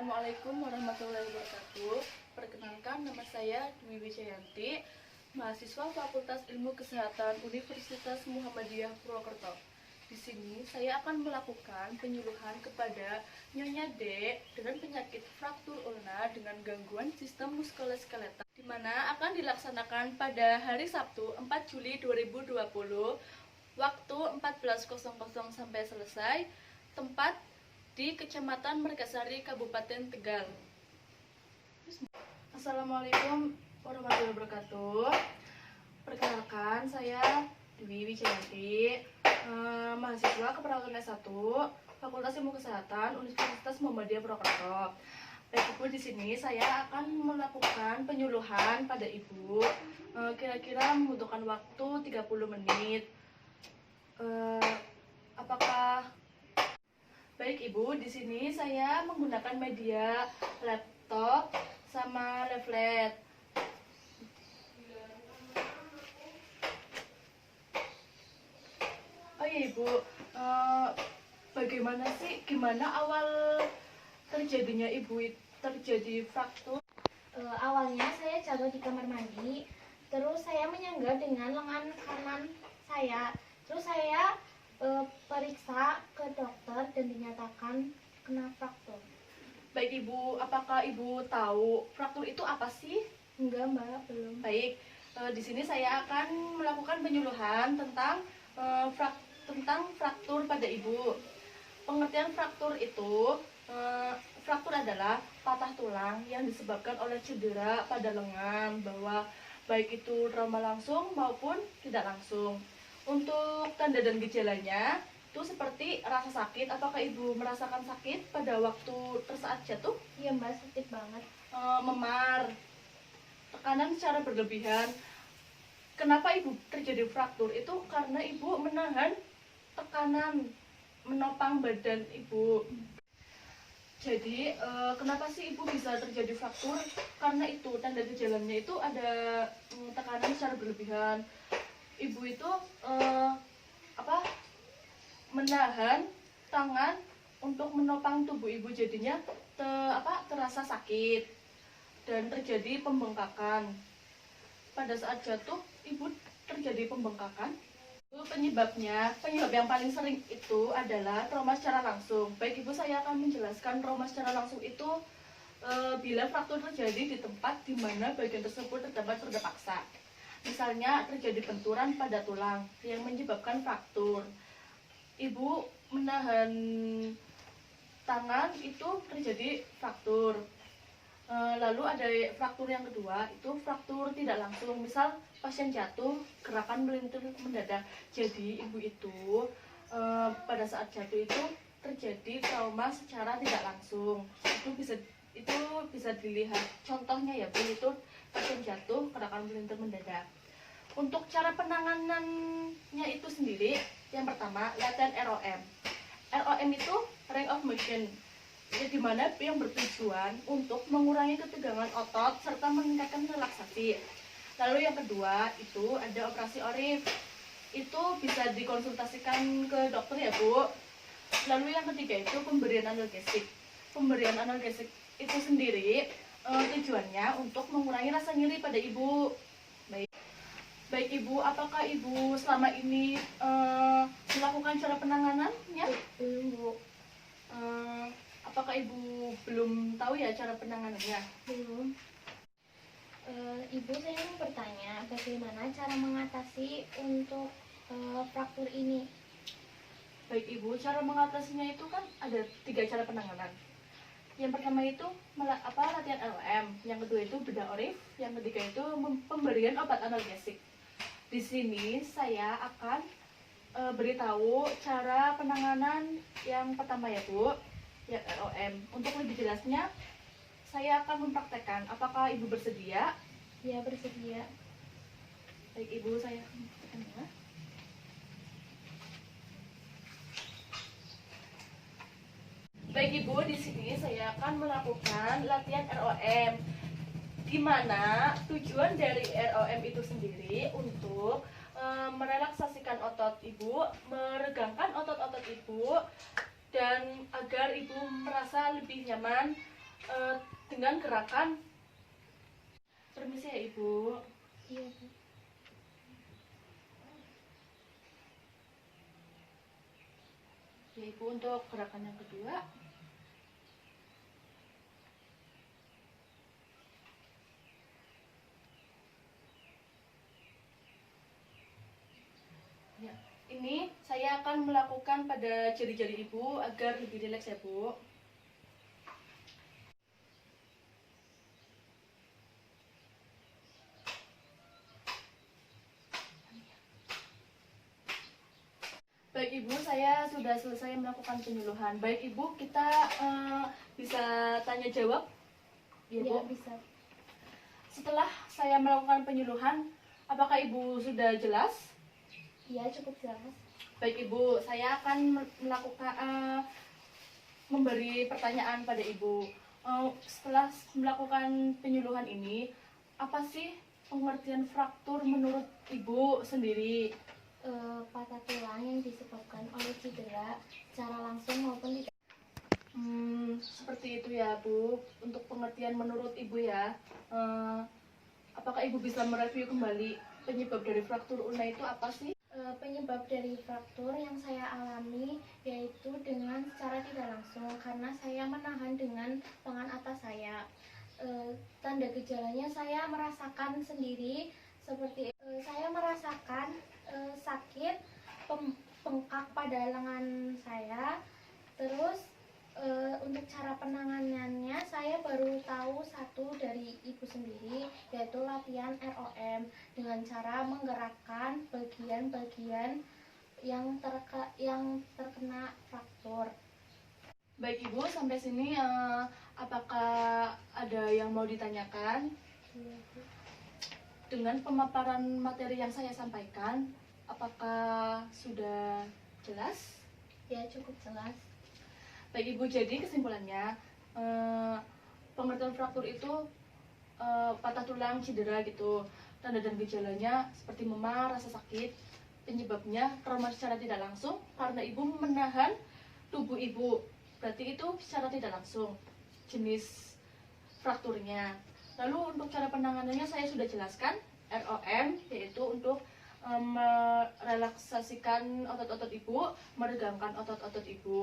Assalamualaikum warahmatullahi wabarakatuh. Perkenalkan, nama saya Dwi Wijayanti, mahasiswa Fakultas Ilmu Kesehatan Universitas Muhammadiyah Purwokerto. Di sini saya akan melakukan penyuluhan kepada Nyonya D dengan penyakit fraktur ulna dengan gangguan sistem muskuloskeletal, di mana akan dilaksanakan pada hari Sabtu 4 Juli 2020 waktu 14.00 sampai selesai, tempat di Kecamatan Margasari, Kabupaten Tegal. Assalamualaikum warahmatullahi wabarakatuh. Perkenalkan, saya Dwi Wijayanti, mahasiswa keperawatan S1 Fakultas Ilmu Kesehatan Universitas Muhammadiyah Purwokerto. Baik Ibu, di sini saya akan melakukan penyuluhan pada Ibu, kira-kira membutuhkan waktu 30 menit. Baik Ibu, di sini saya menggunakan media laptop sama leaflet. Oh iya Ibu, gimana awal terjadinya Ibu terjadi fraktur? Awalnya saya jatuh di kamar mandi, terus saya menyangga dengan lengan kanan saya. Terus saya periksa ke dokter dan dinyatakan kena fraktur. Baik Ibu, apakah Ibu tahu fraktur itu apa sih? Enggak Mbak, belum. Baik, di sini saya akan melakukan penyuluhan tentang fraktur pada Ibu. Pengertian fraktur itu, fraktur adalah patah tulang yang disebabkan oleh cedera pada lengan bawah, baik itu trauma langsung maupun tidak langsung. Untuk tanda dan gejalanya itu seperti rasa sakit. Apakah Ibu merasakan sakit pada waktu tersaat jatuh? Iya Mbak, sakit banget. Memar, tekanan secara berlebihan. Kenapa Ibu terjadi fraktur? Itu karena Ibu menahan tekanan, menopang badan Ibu. Jadi kenapa sih Ibu bisa terjadi fraktur? Karena itu tanda gejalanya itu ada tekanan secara berlebihan. Ibu itu menahan tangan untuk menopang tubuh Ibu, jadinya terasa sakit dan terjadi pembengkakan. Pada saat jatuh Ibu terjadi pembengkakan. Penyebab yang paling sering itu adalah trauma secara langsung. Baik Ibu, saya akan menjelaskan trauma secara langsung itu bila fraktur terjadi di tempat di mana bagian tersebut terdapat perda paksa. Misalnya terjadi benturan pada tulang yang menyebabkan fraktur. Ibu menahan tangan, itu terjadi fraktur. Lalu ada fraktur yang kedua, itu fraktur tidak langsung. Misal pasien jatuh, gerakan melintir mendadak. Jadi Ibu itu pada saat jatuh itu terjadi trauma secara tidak langsung. Itu bisa dilihat contohnya ya Bu, itu pasien jatuh, gerakan melintir mendadak. Untuk cara penanganannya itu sendiri, yang pertama latihan ROM. ROM itu range of motion, di mana yang bertujuan untuk mengurangi ketegangan otot serta meningkatkan relaksasi. Lalu yang kedua itu ada operasi ORIF, itu bisa dikonsultasikan ke dokter ya Bu. Lalu yang ketiga itu pemberian analgesik. Pemberian analgesik itu sendiri tujuannya untuk mengurangi rasa nyeri pada Ibu. Baik Ibu, apakah Ibu selama ini melakukan cara penanganannya? Belum Bu. Apakah Ibu belum tahu ya cara penanganannya? Belum. Ibu, saya mau bertanya, bagaimana cara mengatasi untuk fraktur ini? Baik Ibu, cara mengatasinya itu kan ada 3 cara penanganan. Yang pertama itu latihan LM, yang kedua itu bedah ORIF, yang ketiga itu pemberian obat analgesik. Di sini saya akan beritahu cara penanganan yang pertama ya Bu, ya ROM. Untuk lebih jelasnya saya akan mempraktekkan. Apakah Ibu bersedia? Ya, bersedia. Baik Ibu, saya mempraktekkan ya. Baik Ibu, di sini saya akan melakukan latihan ROM, di mana tujuan dari ROM itu sendiri untuk merelaksasikan otot Ibu, meregangkan otot-otot Ibu, dan agar Ibu merasa lebih nyaman dengan gerakan. Permisi ya Ibu. Iya, Bu. Ya Ibu, untuk gerakan yang kedua. Ya, ini saya akan melakukan pada jari-jari Ibu agar lebih rileks ya Bu. Baik Ibu, saya sudah selesai melakukan penyuluhan. Baik Ibu, kita bisa tanya jawab? Ya Iya, Bu. bisa. Setelah saya melakukan penyuluhan, apakah Ibu sudah jelas? Iya, cukup jelas. Baik Ibu, saya akan melakukan memberi pertanyaan pada Ibu. Setelah melakukan penyuluhan ini, apa sih pengertian fraktur menurut Ibu sendiri? Patah tulang yang disebabkan oleh cedera secara langsung maupun tidak. Seperti itu ya Bu. Untuk pengertian menurut Ibu ya, apakah Ibu bisa mereview kembali penyebab dari fraktur ulna itu apa sih? Penyebab dari fraktur yang saya alami yaitu dengan secara tidak langsung karena saya menahan dengan lengan atas saya. Tanda gejalanya saya merasakan sendiri seperti saya merasakan sakit bengkak pada lengan saya. Terus untuk cara penanganannya saya baru tahu satu dari Ibu sendiri, yaitu latihan ROM dengan cara menggerakkan bagian-bagian yang terkena fraktur. Baik Ibu, sampai sini apakah ada yang mau ditanyakan? Dengan pemaparan materi yang saya sampaikan, apakah sudah jelas? Ya, cukup jelas. Baik Ibu, jadi kesimpulannya pengertian fraktur itu patah tulang, cedera gitu. Tanda dan gejalanya seperti memar, rasa sakit. Penyebabnya trauma secara tidak langsung karena Ibu menahan tubuh Ibu. Berarti itu secara tidak langsung jenis frakturnya. Lalu untuk cara penanganannya saya sudah jelaskan, ROM yaitu untuk merelaksasikan otot-otot Ibu, meregangkan otot-otot Ibu.